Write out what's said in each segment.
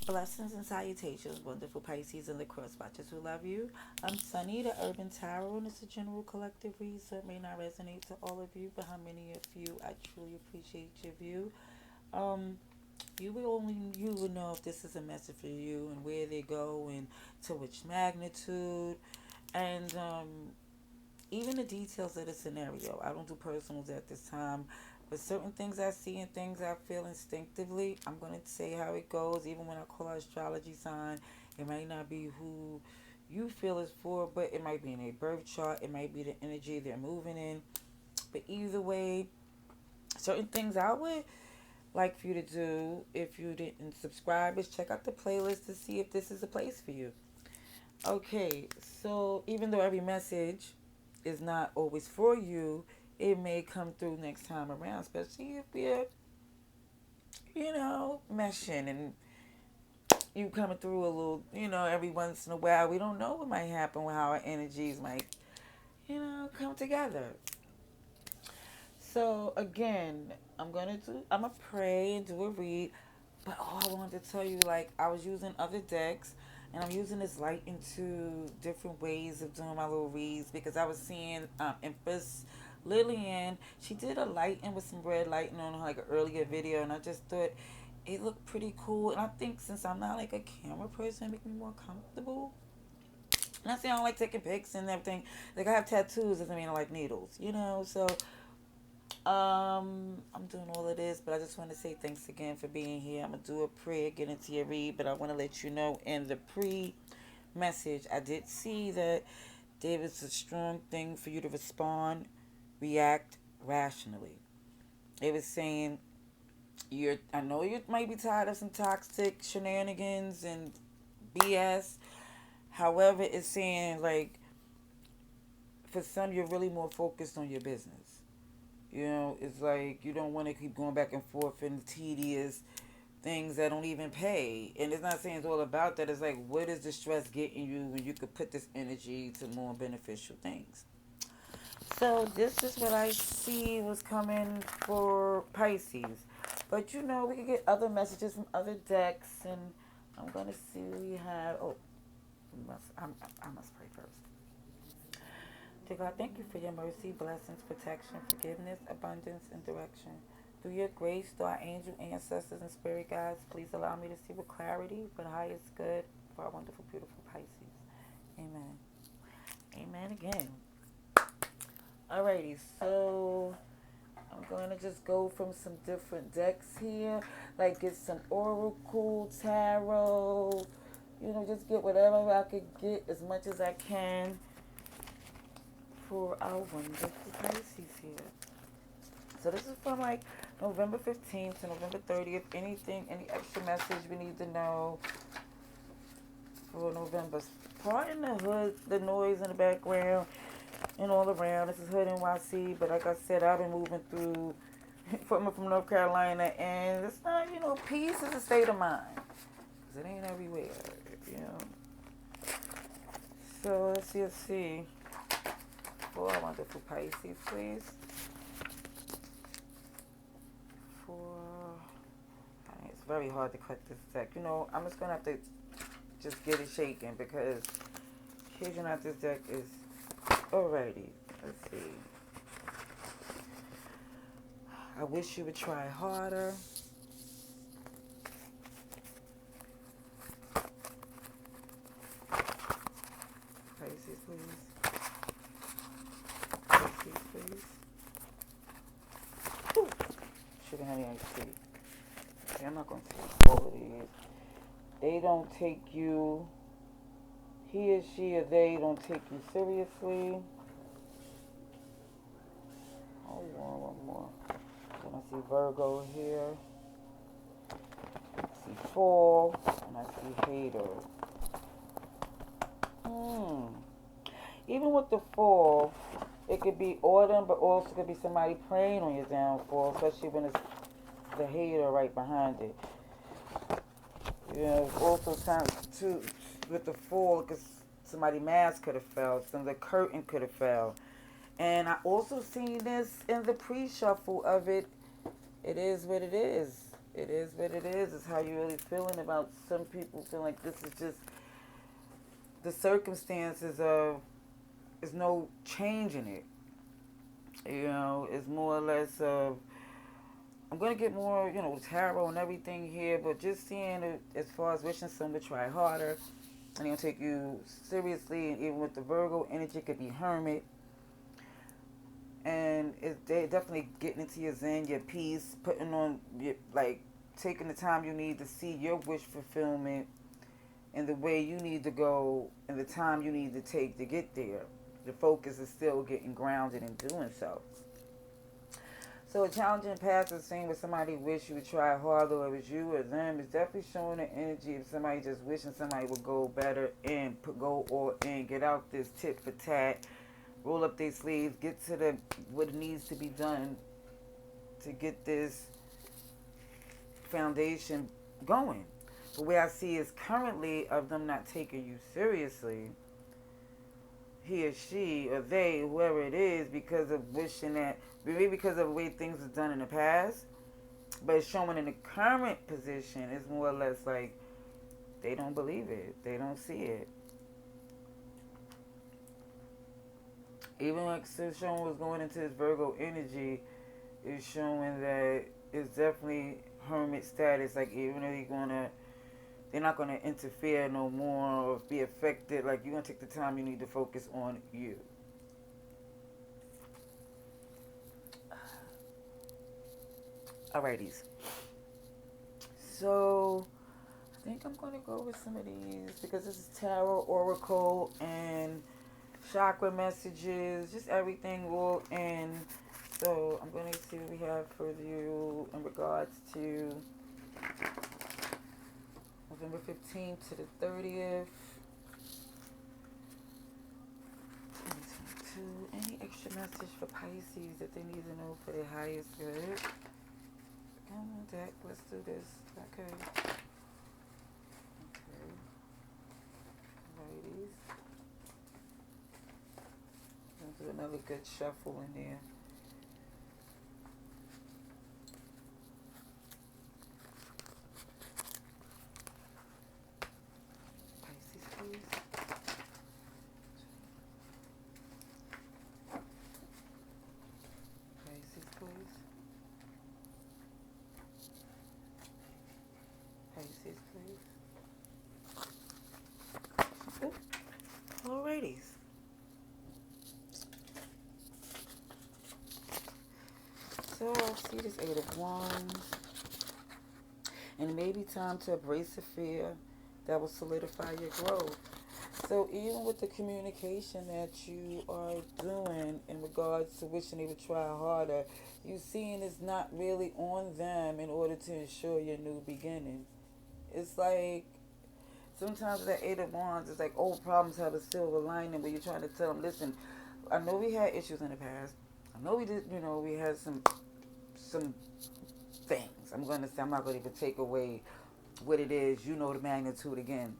Blessings and salutations, wonderful Pisces and the crosswatchers who love you. I'm Sunny, the Urban Tarot, and it's a general collective read, so it may not resonate to all of you, but how many of you, I truly appreciate your view. Um, you will know if this is a message for you and where they go and to which magnitude, and even the details of the scenario. I don't do personals at this time, but certain things I see and things I feel instinctively, I'm going to say how it goes. Even when I call an astrology sign, it might not be who you feel is for, but it might be in a birth chart. It might be the energy they're moving in. But either way, certain things I would like for you to do if you didn't subscribe is check out the playlist to see if this is a place for you. Okay, so even though every message is not always for you, it may come through next time around, especially if we're, meshing and you coming through a little, every once in a while. We don't know what might happen with how our energies might, come together. So again, I'm gonna pray and do a read. But I wanted to tell you, like, I was using other decks, and I'm using this light into different ways of doing my little reads because I was seeing Empress Lillian. She did a lighting with some red lighting on like an earlier video, and I just thought it looked pretty cool. And I think since I'm not like a camera person, it makes me more comfortable. And I say I don't like taking pics and everything. Like I have tattoos, doesn't mean I like needles. So I'm doing all of this, but I just want to say thanks again for being here. I'm gonna do a prayer, get into your read, but I want to let you know in the message, I did see that there is a strong thing for you to respond, react rationally. It was saying I know you might be tired of some toxic shenanigans and BS. However, it's saying like for some you're really more focused on your business. It's like you don't want to keep going back and forth in tedious things that don't even pay. And it's not saying it's all about that. It's like, what is the stress getting you when you could put this energy to more beneficial things? So this is what I see was coming for Pisces. But we can get other messages from other decks. And I'm going to see what we have. Oh, I must pray first. Dear God, thank you for your mercy, blessings, protection, forgiveness, abundance, and direction. Through your grace, through our angel ancestors and spirit guides, please allow me to see with clarity for the highest good for our wonderful, beautiful Pisces. Amen. Amen again. Alrighty, so I'm going to just go from some different decks here. Like get some Oracle, Tarot, just get whatever I could get as much as I can for our wonderful Pisces here. So this is from like November 15th to November 30th. Any extra message we need to know for November. Pardon the hood, the noise in the background and all around. This is Hood NYC, but like I said, I've been moving through from North Carolina, and it's not, peace is a state of mind. Because it ain't everywhere. So let's see. For our wonderful Pisces, please. It's very hard to cut this deck. I'm just going to have to just get it shaken because kicking out this deck is alrighty. Let's see. I wish you would try harder. Pisces, please. Pisces, please. Ooh. Sugar, honey, iced tea. See, I'm not going to take all of these. They don't take you, he or she or they don't take you seriously. Hold on, one more. Then I see Virgo here. I see Fall, and I see Hater. Even with the Fall, it could be autumn, but also could be somebody preying on your downfall, especially when it's the Hater right behind it. Also times too with the Fall, because somebody's mask could have fell, the curtain could have fell. And I also seen this in the pre-shuffle of it. It is what it is. It is what it is. It's how you're really feeling about. Some people feel like this is just the circumstances of, there's no change in it. It's more or less of, I'm going to get more, tarot and everything here, but just seeing it as far as wishing someone to try harder and they'll take you seriously. And even with the Virgo energy, it could be hermit. And they definitely getting into your zen, your peace, putting on, like, taking the time you need to see your wish fulfillment and the way you need to go and the time you need to take to get there. The focus is still getting grounded in doing so. So a challenging past is same with somebody wish you would try harder, or it was you or them. It's definitely showing the energy of somebody just wishing somebody would go better and go all in, get out this tit for tat, roll up their sleeves, get to what needs to be done to get this foundation going. But where I see is currently of them not taking you seriously, he or she or they, whoever it is, because of wishing that, maybe because of the way things are done in the past, but it's showing in the current position, it's more or less like they don't believe it, they don't see it. Even like showing what's going into this Virgo energy is showing that it's definitely hermit status. Like, even if they're not gonna interfere no more or be affected. Like, you're gonna take the time you need to focus on you. Alrighties. So I think I'm gonna go with some of these because this is tarot, oracle, and chakra messages, just everything all in. So I'm going to see what we have for you in regards to November 15th to the 30th, 2022. Any extra message for Pisces that they need to know for their highest good? Come on, deck. Let's do this. Okay. Ladies. Do another good shuffle in there. Pisces, please. Pisces, please. Pisces, please. Ooh. Alrighties. So I see this Eight of Wands. And it may be time to embrace the fear that will solidify your growth. So even with the communication that you are doing in regards to wishing they would try harder, you seeing it's not really on them in order to ensure your new beginning. It's like, sometimes that Eight of Wands is like old problems have a silver lining, where you're trying to tell them, listen, I know we had issues in the past. I know we did, we had some things. I'm going to say, I'm not going to even take away what it is, the magnitude again.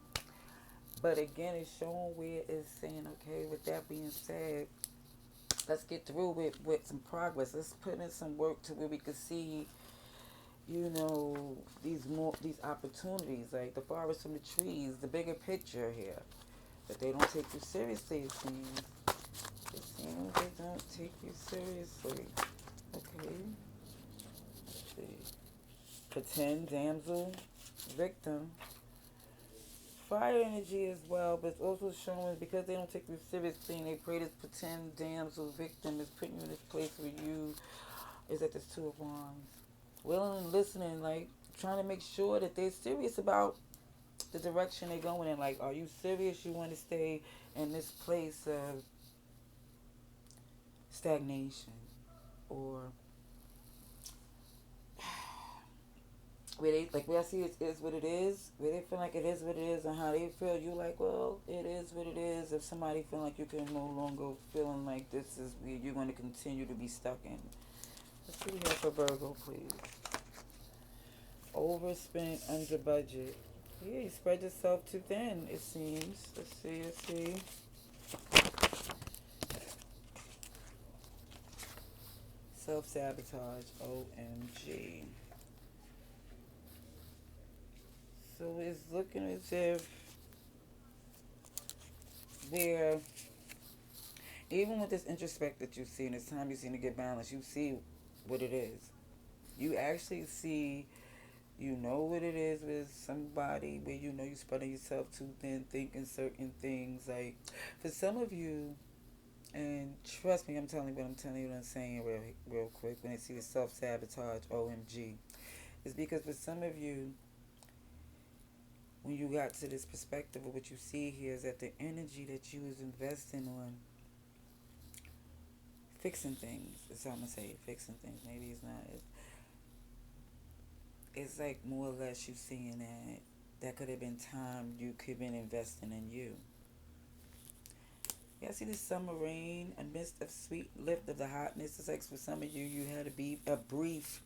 But again, it's showing where it's saying, okay, with that being said, let's get through it with some progress. Let's put in some work to where we can see, these opportunities, like the forest from the trees, the bigger picture here. But they don't take you seriously, it seems. It seems they don't take you seriously. Okay. Let's see. Pretend damsel, victim. Fire energy as well, but it's also showing because they don't take you seriously and they pray this pretend damsel victim is putting you in this place where you is at this Two of Wands. Willing and listening, like trying to make sure that they're serious about the direction they're going in. Like, are you serious? You want to stay in this place of stagnation, or where they, like, where I see it is what it is, where they feel like it is what it is, and how they feel, you like, well, it is what it is. If somebody feel like you can no longer feeling like this is where you're going to continue to be stuck in. Let's see here for Virgo, please. Overspent, under budget. Yeah, you spread yourself too thin, it seems. Let's see. Self-sabotage, OMG. So it's looking as if where even with this introspect that you see and this time you seem to get balanced, you see what it is. You actually see, you know what it is with somebody where you know you're spreading yourself too thin, thinking certain things. Like, for some of you, and trust me, I'm telling you what I'm telling you what I'm saying real quick. When they see the self-sabotage, OMG. It's because for some of you, when you got to this perspective of what you see here is that the energy that you was investing on fixing things, is how I'm going to say it, fixing things. Maybe it's not. It's like more or less you seeing that that could have been time you could have been investing in you. Yeah, see this summer rain, a mist of sweet lift of the hotness. It's like for some of you, you had to be a brief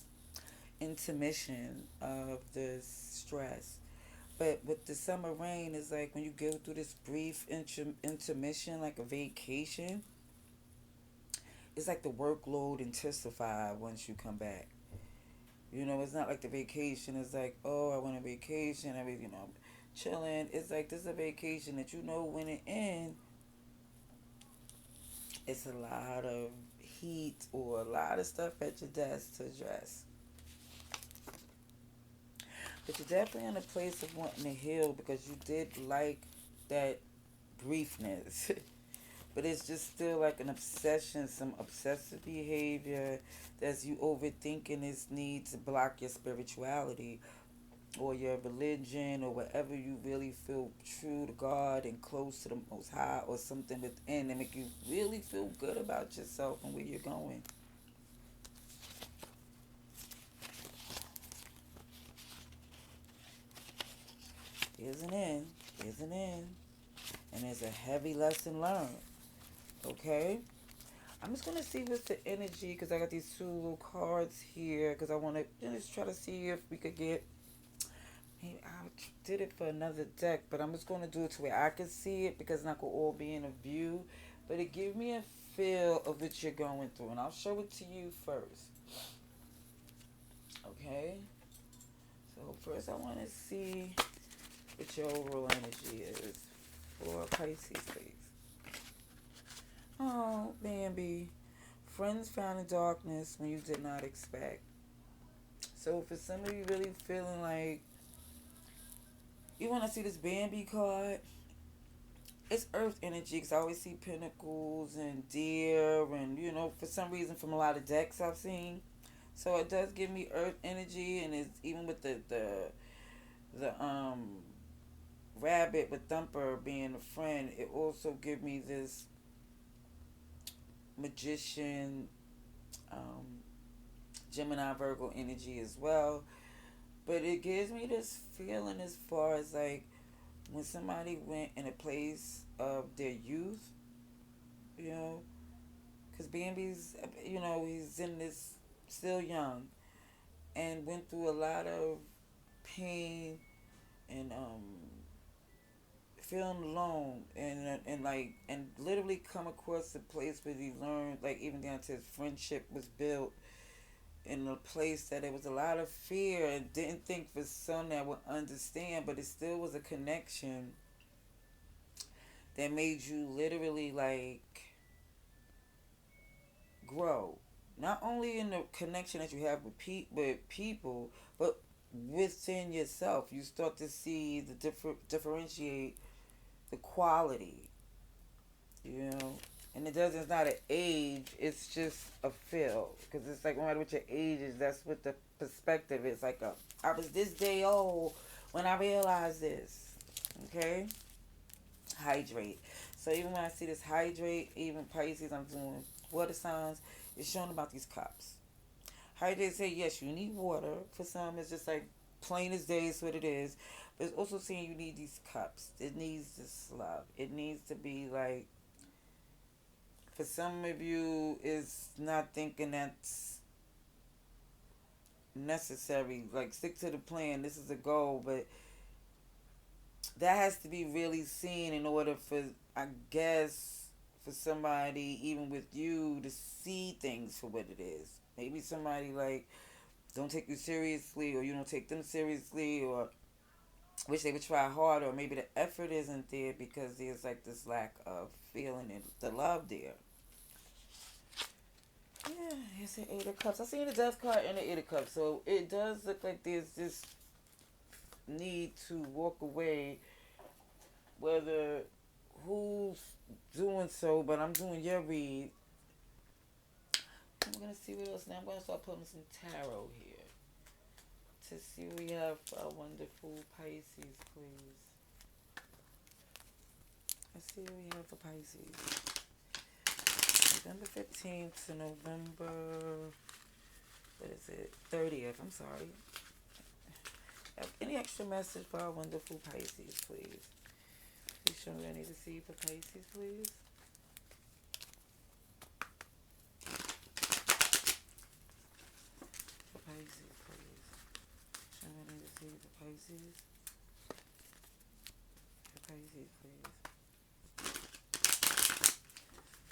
intermission of the stress. But with the summer rain, it's like when you go through this brief intermission, like a vacation, it's like the workload intensified once you come back. You know, it's not like the vacation is like, oh, I went on vacation, I mean, you know, chilling. It's like this is a vacation that you know when it ends, it's a lot of heat or a lot of stuff at your desk to address. But you're definitely in a place of wanting to heal because you did like that briefness. But it's just still like an obsession, some obsessive behavior that's you overthinking this need to block your spirituality or your religion or whatever you really feel true to God and close to the Most High or something within that make you really feel good about yourself and where you're going. Here's an end. Here's an end. And there's a heavy lesson learned. Okay? I'm just going to see what's the energy because I got these two little cards here because I want to just try to see if we could get. I did it for another deck, but I'm just going to do it to where I can see it because it's not going to all be in a view. But it gives me a feel of what you're going through. And I'll show it to you first. Okay? So first I want to see what your overall energy is for Pisces, please. Oh, Bambi. Friends found in darkness when you did not expect. So for some of you really feeling like you want to see this Bambi card, it's earth energy because I always see pentacles and deer and, you know, for some reason from a lot of decks I've seen. So it does give me earth energy and it's even with the rabbit with Thumper being a friend, it also give me this magician, um, Gemini Virgo energy as well. But it gives me this feeling as far as like when somebody went in a place of their youth, you know, because Bambi's, you know, he's in this still young and went through a lot of pain and feeling alone and like and literally come across a place where he learned like even down to his friendship was built in a place that there was a lot of fear and didn't think for some that would understand, but it still was a connection that made you literally like grow. Not only in the connection that you have with with people, but within yourself. You start to see the differentiate the quality, you know. And it doesn't, it's not an age, it's just a feel. Because it's like no matter what your age is, that's what the perspective is. Like, I was this day old when I realized this. Okay? Hydrate. So even when I see this hydrate, even Pisces, I'm doing water signs, it's showing about these cups. Hydrate say, yes, you need water. For some, it's just like plain as day is what it is. But it's also saying you need these cups. It needs this love. It needs to be like, for some of you, is not thinking that's necessary. Like, stick to the plan. This is a goal. But that has to be really seen in order for, I guess, for somebody, even with you, to see things for what it is. Maybe somebody, like, don't take you seriously or you don't take them seriously or Wish they would try harder, or maybe the effort isn't there because there's like this lack of feeling and the love there. Yeah, it's an Eight of Cups. I see the Death card and the Eight of Cups, so it does look like there's this need to walk away, whether who's doing so, but I'm doing your read. I'm gonna see what else now. I'm gonna start putting some tarot here to see what we have for our wonderful Pisces, please. Let's see what we have for Pisces. November 15th to November, what is it, 30th, I'm sorry. Any extra message for our wonderful Pisces, please? Please show me what I need to see for Pisces, please. For Pisces, please. Show me what I need to see for Pisces. For Pisces, please.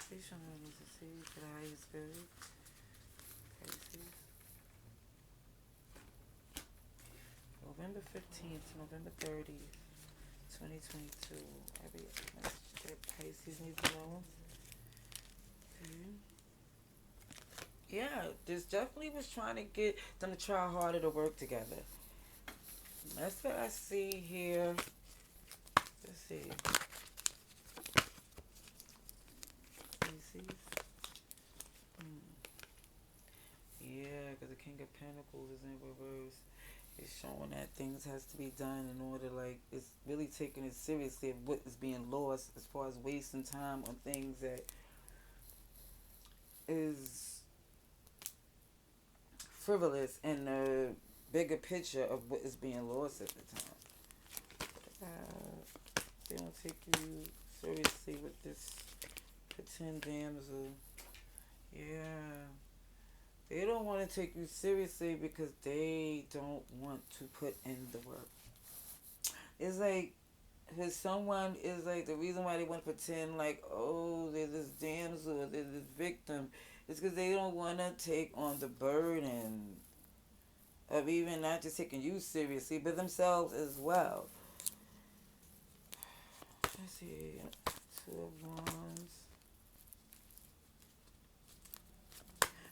Please show me what I need to see for the highest good. Pisces. November 15th to November 30th, 2022. Every message that Pisces needs to know. Okay. Yeah, this definitely was trying to get them to try harder to work together. That's what I see here. Let's see. Pisces. Yeah, because the King of Pentacles is in reverse. It's showing that things has to be done in order, like, it's really taking it seriously of what is being lost as far as wasting time on things that is frivolous in the bigger picture of what is being lost at the time. They don't take you seriously with this pretend damsel. Yeah. They don't want to take you seriously because they don't want to put in the work. It's like, because someone is like, the reason why they want to pretend like, oh, they're this damsel, they're this victim, is because they don't want to take on the burden of even not just taking you seriously, but themselves as well. Let's see, Two of Wands.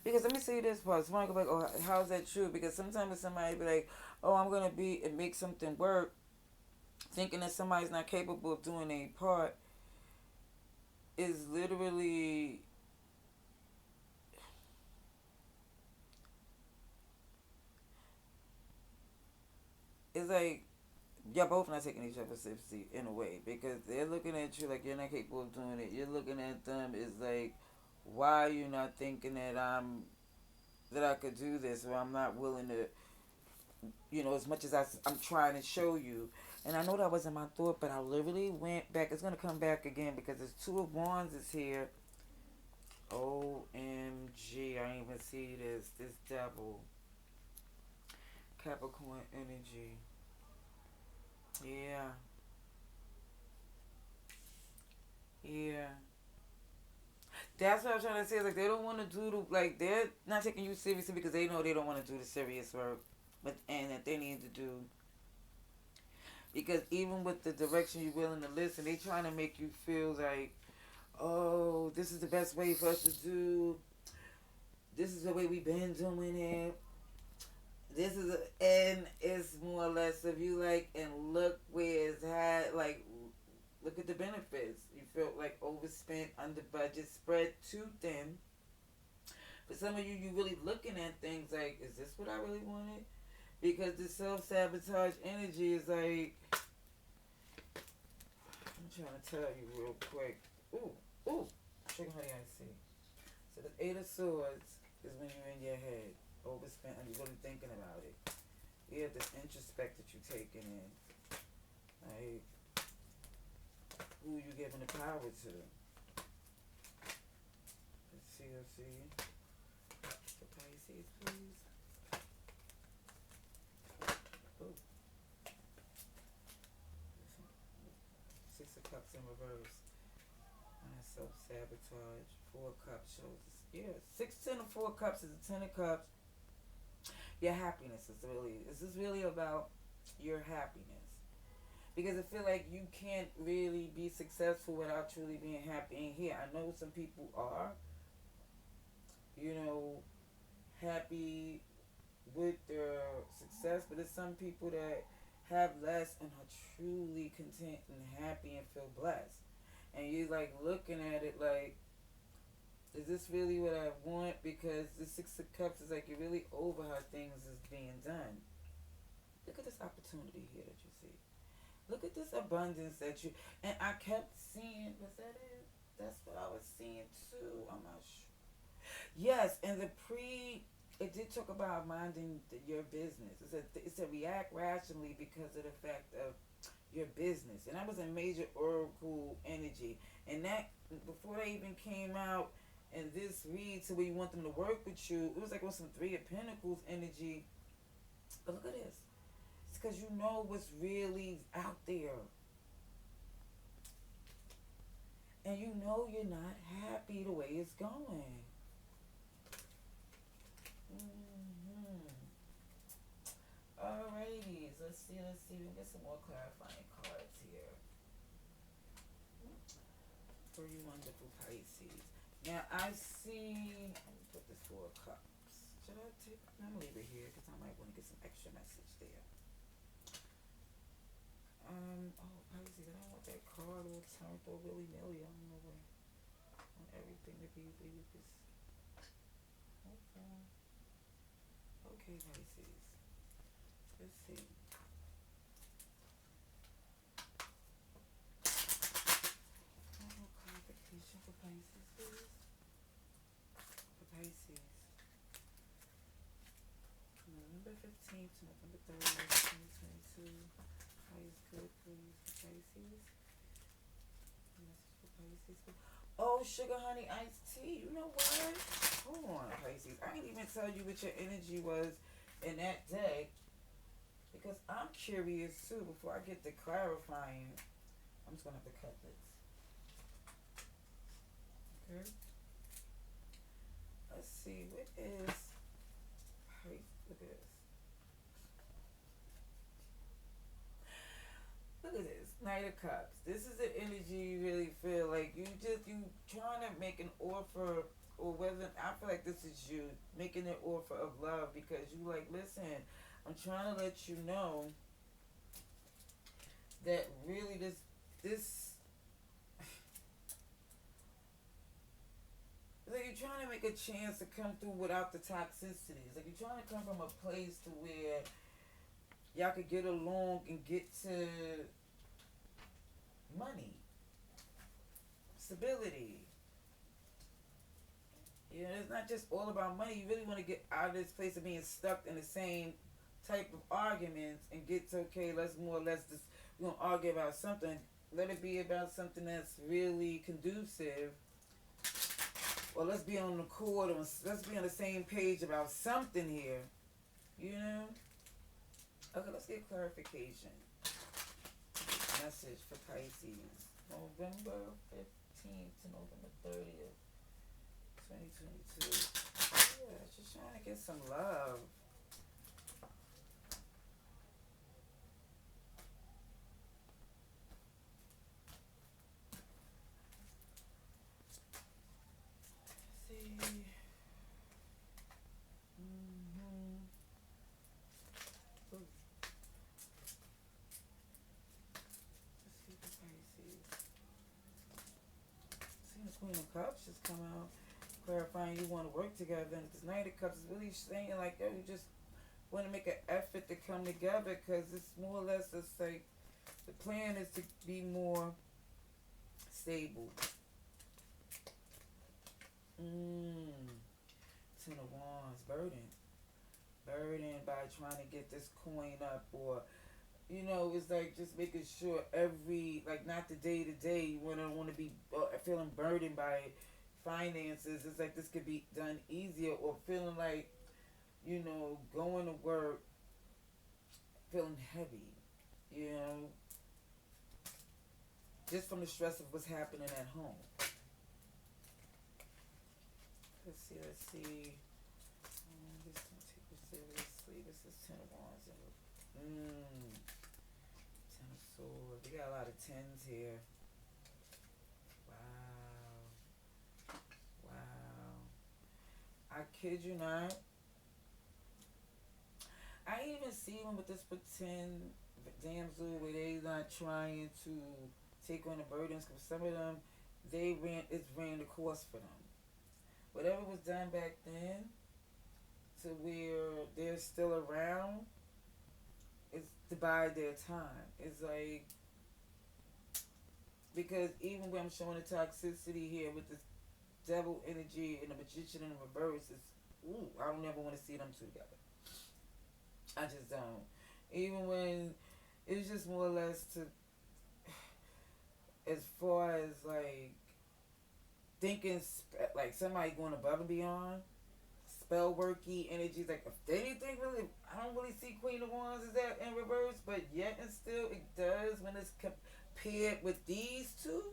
Because let me say this part. Someone go like, oh, how's that true? Because sometimes somebody be like, oh, I'm gonna be and make something work, thinking that somebody's not capable of doing a part, is literally, it's like y'all both not taking each other seriously in a way, because they're looking at you like you're not capable of doing it. You're looking at them is like, why are you not thinking that I could do this, or I'm not willing to, as much as I'm trying to show you. And I know that wasn't my thought, but I literally went back. It's going to come back again because there's Two of Wands is here. OMG, I didn't even see this. This devil. Capricorn energy. Yeah. Yeah. That's what I'm trying to say. It's like they don't want to do like, they're not taking you seriously because they know they don't want to do the serious work, and that they need to do. Because even with the direction you're willing to listen, they trying to make you feel like, oh, this is the best way for us to do. This is the way we've been doing it. And it's more or less of you like, and look where it's had, like, look at the benefits. You felt like overspent, under budget, spread too thin. For some of you, you really looking at things like, is this what I really wanted? Because the self-sabotage energy is like, I'm trying to tell you real quick. Ooh, sugar honey, I see. So the Eight of Swords is when you're in your head, overspent, and you're really thinking about it. You have this introspect that you're taking in. Like, who you giving the power to? Let's see. The Pisces, please. Ooh. Six of Cups in reverse. And self-sabotage. Four of Cups shows us. Yeah, 10 of 4 Cups is a 10 of Cups. Your happiness is really, this is really about your happiness. Because I feel like you can't really be successful without truly being happy in here. I know some people are, you know, happy with their success, but there's some people that have less and are truly content and happy and feel blessed. And you're like looking at it like, is this really what I want? Because the Six of Cups is like you're really over how things is being done. Look at this opportunity here that you see. Look at this abundance that you, and I kept seeing, was that it? That's what I was seeing too. I'm not sure. Yes, and the pre, it did talk about minding your business. It's a react rationally because of the fact of your business, and that was a major oracle energy. And that before they even came out, and this read to where you want them to work with you, it was like on some Three of Pentacles energy. But look at this. It's because you know what's really out there. And you know you're not happy the way it's going. Alrighty, let's see. We'll get some more clarifying cards here. For you wonderful Pisces. Now I see, let me put this Four of Cups. Should I take, I'm gonna leave it here because I might want to get some extra message there. Oh Pisces, I don't want that card all turned all willy-nilly. I don't know where. I want everything to be with this. Okay. Okay, Pisces. Let's see. More clarification for Pisces, please. For Pisces. November 15th to November 30th, 2022. Highest good, please, for Pisces. Message for Pisces. Oh, sugar, honey, iced tea. You know what? Hold on, Pisces. I didn't even tell you what your energy was in that day. Because I'm curious too. Before I get to clarifying, I'm just gonna have to cut this. Okay. Let's see. What is? Look at this. Look at this. Knight of Cups. This is the energy you really feel like you trying to make an offer, or whether I feel like this is you making an offer of love because you like, listen, I'm trying to let you know that really this it's like you're trying to make a chance to come through without the toxicity. It's like you're trying to come from a place to where y'all could get along and get to money, stability. You know, it's not just all about money. You really want to get out of this place of being stuck in the same type of arguments and get to, okay, let's more or less just, we're going to argue about something. Let it be about something that's really conducive. Or let's be on the chord, or let's be on the same page about something here. You know? Okay, let's get clarification. Message for Pisces. November 15th to November 30th, 2022. Yeah, just trying to get some love. Queen of Cups just come out clarifying you want to work together, and this Knight of Cups is really saying like, yo, you just want to make an effort to come together because it's more or less it's like the plan is to be more stable. Ten of Wands, burdened by trying to get this coin up, or you know, it's like just making sure every, like not the day to day, you want to be feeling burdened by finances. It's like this could be done easier, or feeling like, you know, going to work, feeling heavy, you know, just from the stress of what's happening at home. Let's see. This don't take it seriously. This is Ten of Wands. Ten of Swords. We got a lot of tens here. Wow. Wow. I kid you not. I even see one with this pretend damsel where they not trying to take on the burdens because some of them it's ran the course for them. Whatever was done back then to where they're still around, it's to buy their time. It's like because even when I'm showing the toxicity here with this devil energy and the magician in reverse, it's I don't ever want to see them two together. I just don't. Even when it's just more or less to as far as like thinking like somebody going above and beyond spell worky energies. Like if anything really, I don't really see Queen of Wands is that in reverse, but yet and still it does when it's compared with these two.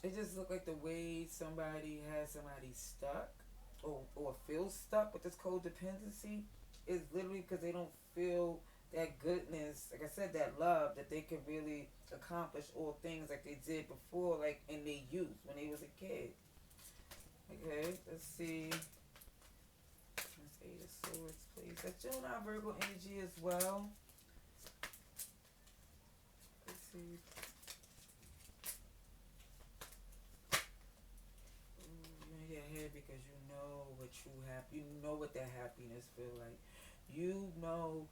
It just looked like the way somebody has somebody stuck or feels stuck with this codependency is literally because they don't feel that goodness, like I said, that love that they can really accomplish all things like they did before, like in their youth when they was a kid. Okay, let's see. Let's Eight of Swords, please. That's Gemini Virgo energy as well. Let's see. You're in your head because you know what you know what that happiness feel like. You know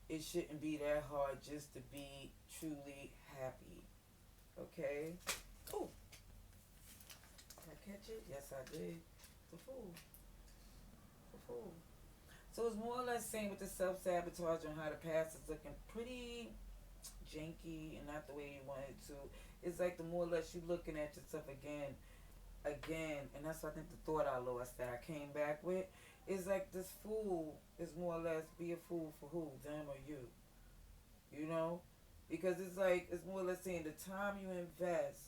it shouldn't be that hard just to be truly happy. Okay? Oh, did I catch it? Yes, I did. The Fool. The Fool. So it's more or less saying with the self-sabotage on how the past is looking pretty janky and not the way you want it to. It's like the more or less you looking at yourself again, and that's what I think the thought I lost that I came back with. Is like this fool is more or less be a fool for who? Them or you? You know? Because it's like, it's more or less saying the time you invest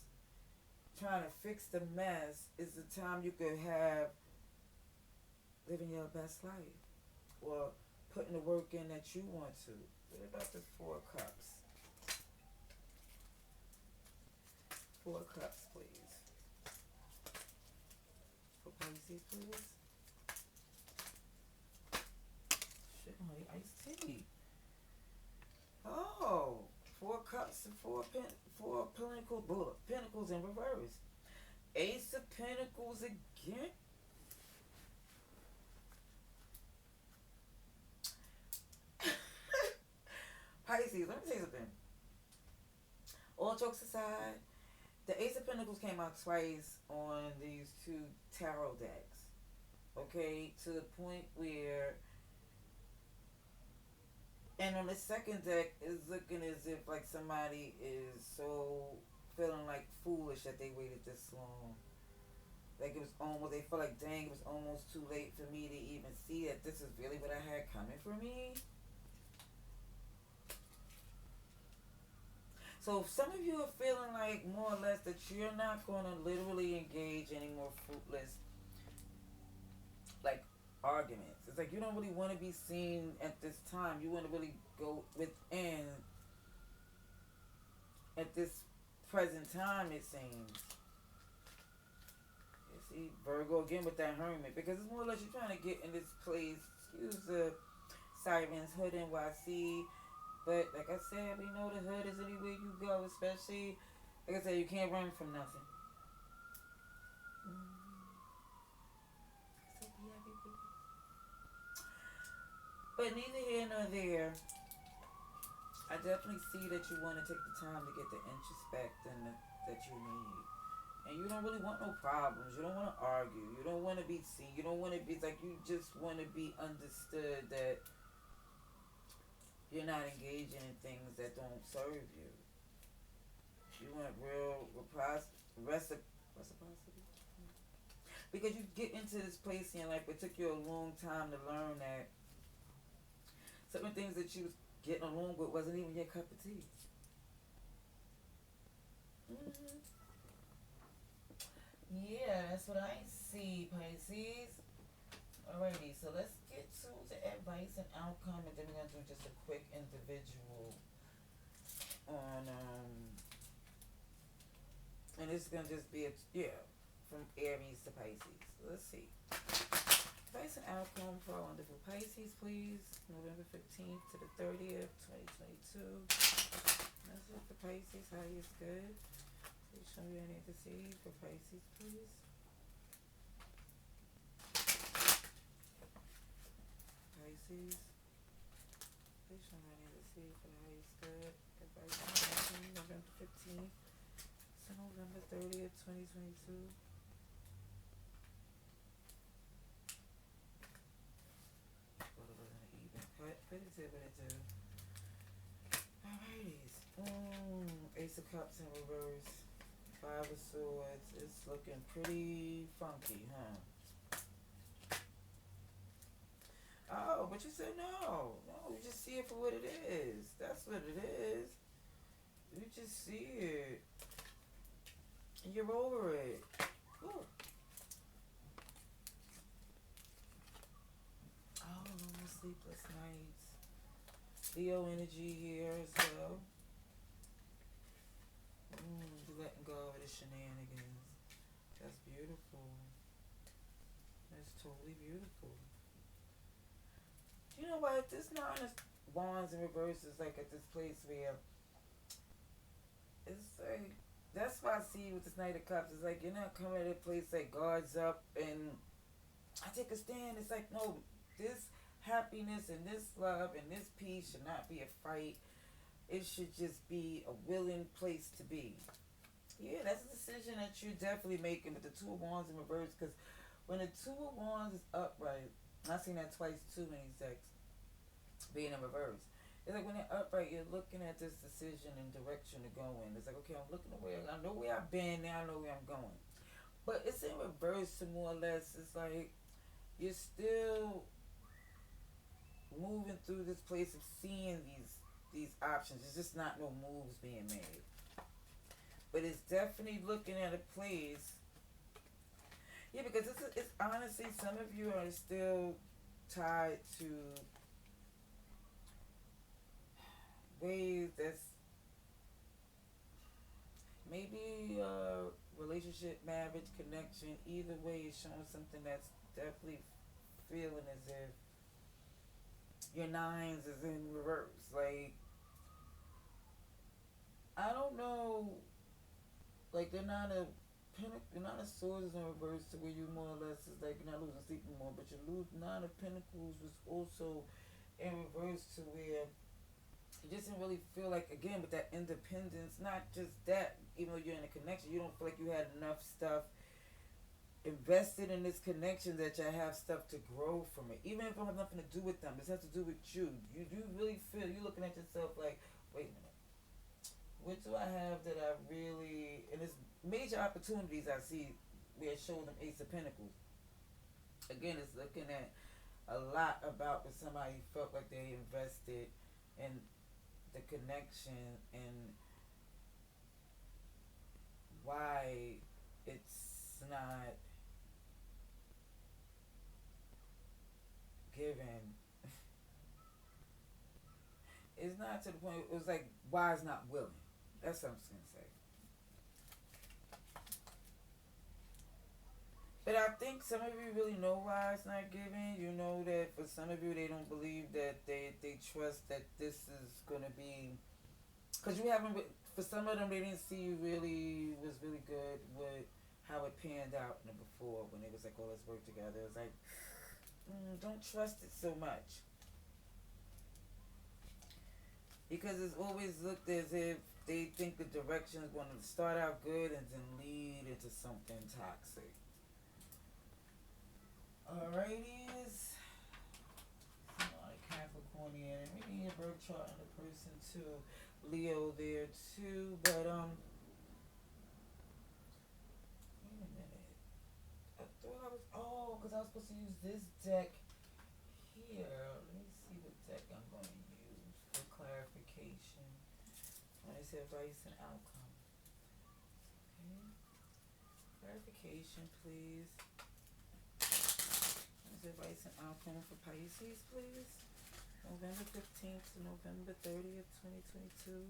trying to fix the mess is the time you could have living your best life. Or putting the work in that you want to. What about this Four of Cups? Four of Cups, please. For Pisces, please. Shit, honey, iced tea. Oh, Four Cups and four Pentacles in reverse. Ace of Pentacles again. Pisces, let me say something. All jokes aside, the Ace of Pentacles came out twice on these two tarot decks. Okay, to the point where, and on the second deck is looking as if like somebody is so feeling like foolish that they waited this long. Like it was almost, they feel like, dang, it was almost too late for me to even see that this is really what I had coming for me. So some of you are feeling like more or less that you're not going to literally engage any more fruitless like arguments. It's like you don't really want to be seen at this time. You want to really go within at this present time, it seems. You see, Virgo again with that Hermit, because it's more or less you're trying to get in this place. Excuse the sirens, hood NYC. But like I said, we know the hood is anywhere you go, especially, like I said, you can't run from nothing. But neither here nor there. I definitely see that you want to take the time to get the introspect that you need. And you don't really want no problems. You don't want to argue. You don't want to be seen. You don't want to be, it's like you just want to be understood that you're not engaging in things that don't serve you. You want real reciprocity. Because you get into this place in your life, it took you a long time to learn that some of the things that you was getting along with wasn't even your cup of tea. Mm-hmm. Yeah, that's what I see, Pisces. Alrighty, so let's get tools of advice and outcome, and then we're gonna do just a quick individual on and it's gonna just be from Aries to Pisces. Let's see. Advice and outcome for our wonderful Pisces, please. November 15th to the 30th, 2022. That's it for Pisces. Highest good. Please show me any to see for Pisces, please. Pisces. Please show me any to see for the highest good. Advice and outcome, November 15th to November 30th, 2022. But it did what it do. Alrighties. Ace of Cups in reverse. Five of Swords. It's looking pretty funky, huh? Oh, but you said no. No, you just see it for what it is. That's what it is. You just see it. And you're over it. Ooh. Oh, no sleepless nights. Leo energy here as well. You're letting go of the shenanigans. That's beautiful. That's totally beautiful. You know what? This Nine of Wands in reverse is like at this place where it's like, that's why I see with this Knight of Cups. It's like you're not coming to a place like guards up and I take a stand. It's like, no, this happiness and this love and this peace should not be a fight. It should just be a willing place to be. Yeah, that's a decision that you're definitely making with the Two of Wands in reverse, because when the Two of Wands is upright, I've seen that twice too many decks being in reverse. It's like when they're upright, you're looking at this decision and direction to go in. It's like, okay, I'm looking away. I know where I've been, now I know where I'm going. But it's in reverse, so more or less. It's like you're still moving through this place of seeing these options. It's just not no moves being made. But it's definitely looking at a place. Yeah, because it's honestly, some of you are still tied to ways that's maybe relationship, marriage, connection. Either way, is showing something that's definitely feeling as if your nines is in reverse. Like, I don't know. Like, they're not a swords is in reverse to where you more or less is like you're not losing sleep anymore, but you lose Nine of Pentacles was also in reverse to where you just didn't really feel like, again, with that independence, not just that, even though you're in a connection, you don't feel like you had enough stuff invested in this connection that you have stuff to grow from it. Even if it has nothing to do with them, it has to do with you. You really feel, you're looking at yourself like, wait a minute. What do I have that I really, and it's major opportunities I see where it shows them Ace of Pentacles. Again, it's looking at a lot about what somebody felt like they invested in the connection and why it's not given. It's not to the point, it was like, why it's not willing. That's what I'm just going to say. But I think some of you really know why it's not given. You know that for some of you, they don't believe that they trust that this is going to be... Because you haven't... For some of them, they didn't see you really... was really good with how it panned out in the before when it was like, oh, let's work together. It was like, don't trust it so much. Because it's always looked as if they think the direction is going to start out good and then lead into something toxic. Alrighties. Like Capricornian. And we need a birth chart on the person too. Leo there too. But wait a minute. I thought I was, because I was supposed to use this deck here. Let me see what deck I'm going to use for clarification. When I say advice and outcome. Okay. Clarification, please. Is advice and outcome for Pisces, please? November 15th to November 30th, 2022.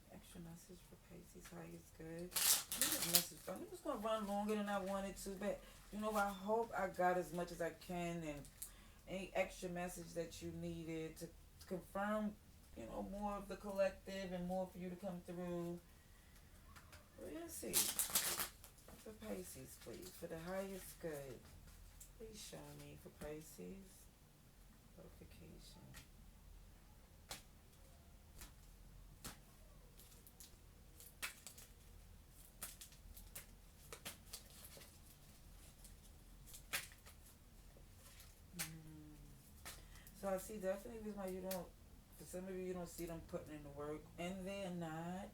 Extra message for Pisces. Highest good. I knew this message, I knew it was going to run longer than I wanted to, but you know, I hope I got as much as I can, and any extra message that you needed to confirm, you know, more of the collective and more for you to come through. We're going to see. For Pisces, please. For the highest good. Please show me for Pisces. Notification. So I see definitely reason why you don't, for some of you don't see them putting in the work, and they're not.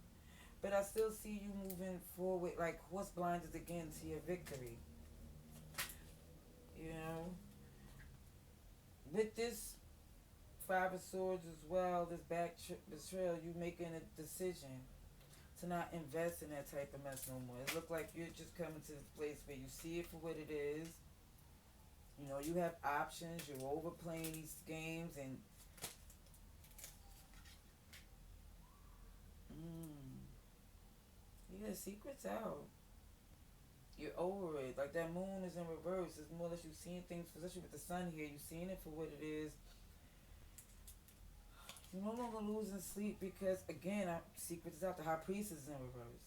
But I still see you moving forward like horse blinders again to your victory. You know? With this Five of Swords as well, this back betrayal, you making a decision to not invest in that type of mess no more. It look like you're just coming to this place where you see it for what it is. You know, you have options. You're overplaying these games and yeah, secret's out. You're over it. Like that moon is in reverse. It's more or less you've seen things, especially with the sun here. You've seen it for what it is. You're no longer losing sleep because, again, secret is out. The High Priestess is in reverse.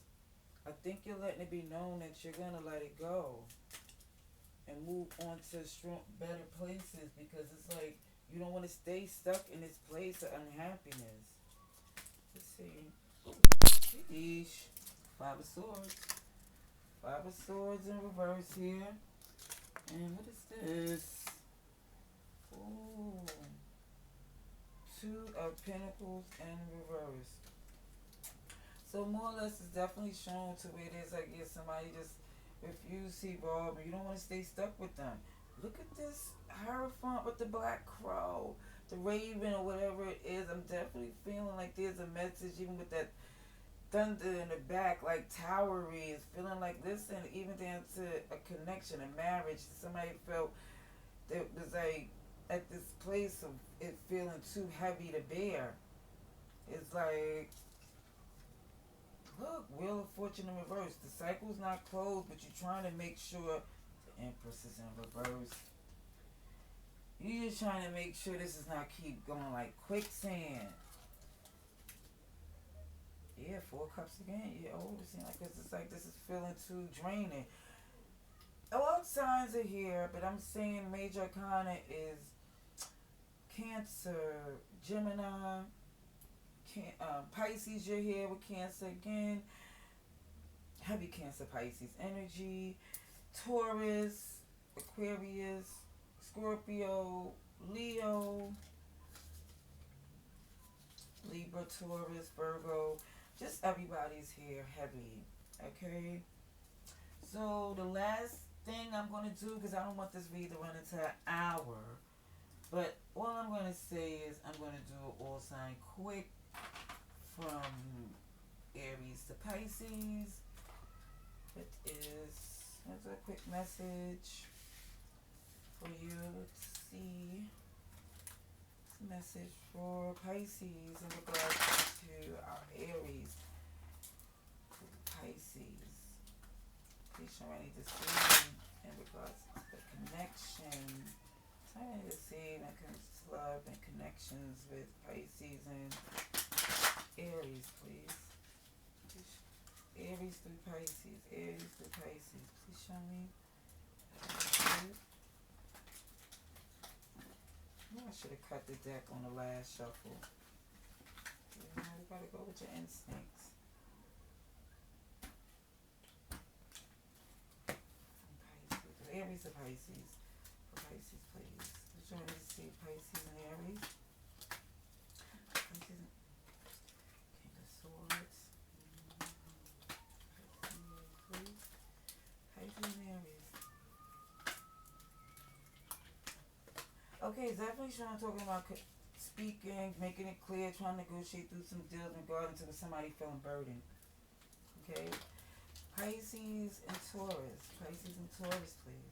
I think you're letting it be known that you're going to let it go and move on to strong, better places, because it's like you don't want to stay stuck in this place of unhappiness. Let's see. Sheesh. Five of Swords. Five of Swords in reverse here. And what is this? Ooh. Two of Pentacles in reverse. So more or less it's definitely shown to where it is like if somebody just refused to evolve and you don't want to stay stuck with them. Look at this Hierophant with the black crow, the raven or whatever it is. I'm definitely feeling like there's a message even with that thunder in the back, like towery. It's feeling like this, and even down to a connection, a marriage. Somebody felt that was like at this place of it feeling too heavy to bear. It's like, look, Wheel of Fortune in reverse. The cycle's not closed, but you're trying to make sure the Empress is in reverse. You're just trying to make sure this is not keep going like quicksand. Yeah, Four Cups again. Yeah, it seems like it's like this is feeling too draining. All signs are here, but I'm saying Major Arcana is Cancer, Gemini, Pisces. You're here with Cancer again. Heavy Cancer, Pisces energy. Taurus, Aquarius, Scorpio, Leo, Libra, Taurus, Virgo. Just everybody's here heavy. Okay? So the last thing I'm going to do, because I don't want this read to run into an hour, but all I'm going to say is I'm going to do an all sign quick from Aries to Pisces. It is, here's a quick message for you to see. Message for Pisces in regards to our Aries. Pisces. Please show me to see in regards to the connection. So I need to see when it comes to love and connections with Pisces and Aries, please. Aries through Pisces. Aries through Pisces. Please show me. I should have cut the deck on the last shuffle. You know, you gotta go with your instincts. Pisces. Aries or Pisces? For Pisces, please. I'm trying to see Pisces and Aries. Pisces and King of Swords. Pisces and Aries. Okay, definitely Sean talking about speaking, making it clear, trying to negotiate through some deals regarding to somebody feeling burdened. Okay? Pisces and Taurus. Pisces and Taurus, please.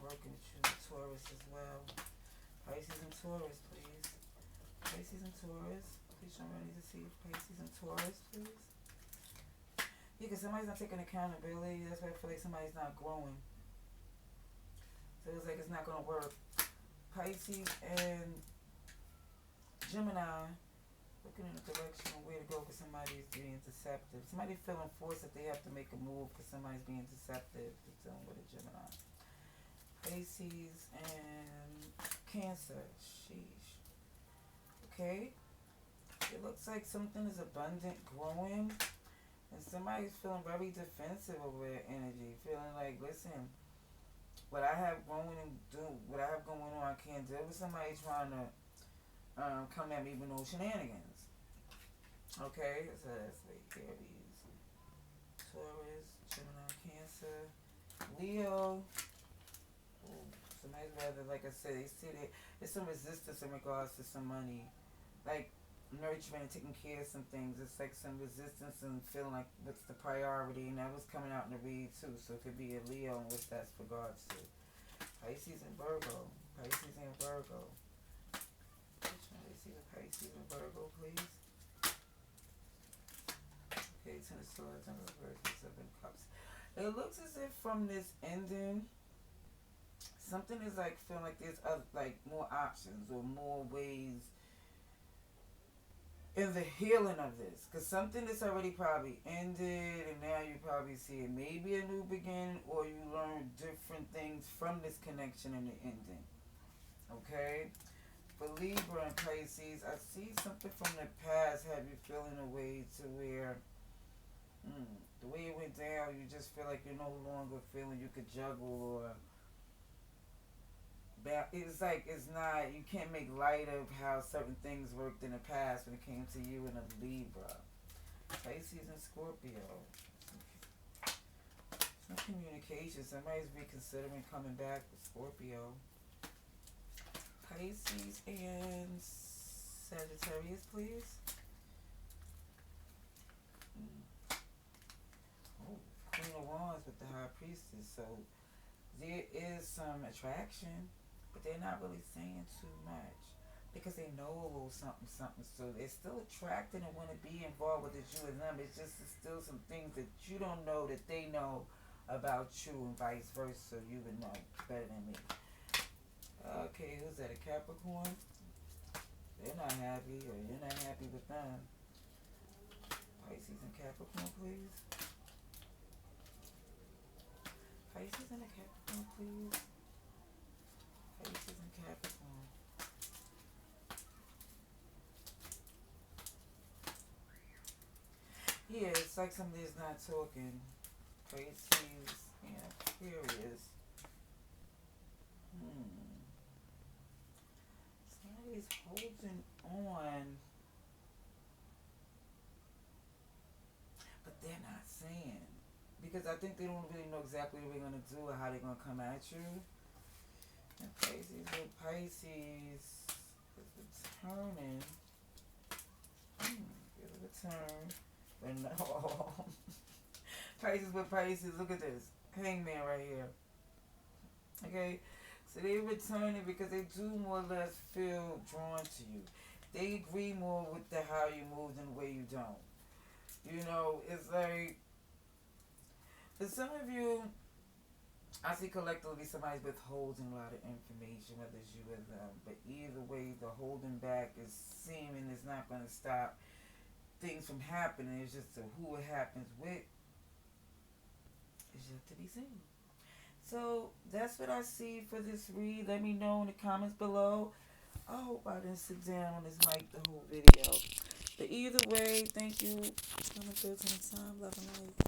working with you. Taurus as well. Pisces and Taurus, please. Pisces and Taurus. Please show me what I need to see. Pisces and Taurus, please. Yeah, because somebody's not taking accountability. That's why I feel like somebody's not growing. So it's like it's not going to work. Pisces and Gemini, looking in the direction of where to go because somebody's being deceptive. Somebody feeling forced that they have to make a move because somebody's being deceptive. They're dealing with a Gemini. Pisces and Cancer. Sheesh. Okay. It looks like something is abundant, growing, and somebody's feeling very defensive over their energy. Feeling like, listen, what I have going on, I can't deal with somebody trying to come at me with no shenanigans. Okay, so that's like Aries, Taurus, Gemini, Cancer, Leo. Ooh, somebody's rather, like I said, they see that there's some resistance in regards to some money, like nurturing and taking care of some things. It's like some resistance and feeling like what's the priority, and that was coming out in the read too. So it could be a Leo and what that's regards to. Pisces and Virgo. Pisces and Virgo. Let's see the Pisces and Virgo, please. Okay, Ten of Swords and Reverse, Seven Cups. It looks as if from this ending, something is like feeling like there's other, like more options or more ways in the healing of this, because something that's already probably ended and now you probably see it maybe a new beginning, or you learn different things from this connection and the ending. Okay, for Libra and Pisces, I see something from the past have you feeling a way to where the way it went down, you just feel like you're no longer feeling you could juggle, or it's like it's not, you can't make light of how certain things worked in the past when it came to you and a Libra. Pisces and Scorpio. Some communication. Somebody's reconsidering coming back with Scorpio. Pisces and Sagittarius, please. Oh, Queen of Wands with the High Priestess. So there is some attraction, but they're not really saying too much because they know a little something, something. So they're still attracted and want to be involved with it, you and them. It's just still some things that you don't know that they know about you, and vice versa. You would know better than me. Okay, who's that? A Capricorn? They're not happy, or you're not happy with them. Pisces and Capricorn, please. Pisces and a Capricorn, please. Pisces and Capricorn. Yeah, it's like somebody's not talking. Pisces and Aquarius. Somebody's holding on, but they're not saying. Because I think they don't really know exactly what they're going to do or how they're going to come at you. And Pisces with Pisces is returning. Give it a turn. But no. Pisces with Pisces, look at this. Hangman right here. Okay? So they're returning because they do more or less feel drawn to you. They agree more with the how you move than the way you don't. You know, it's like, for some of you, I see collectively somebody's withholding a lot of information, whether it's you or them. But either way, the holding back is seeming it's not going to stop things from happening. It's just who it happens with. It's yet to be seen. So that's what I see for this read. Let me know in the comments below. I hope I didn't sit down on this mic the whole video. But either way, thank you. Coming through to the time. Love and light.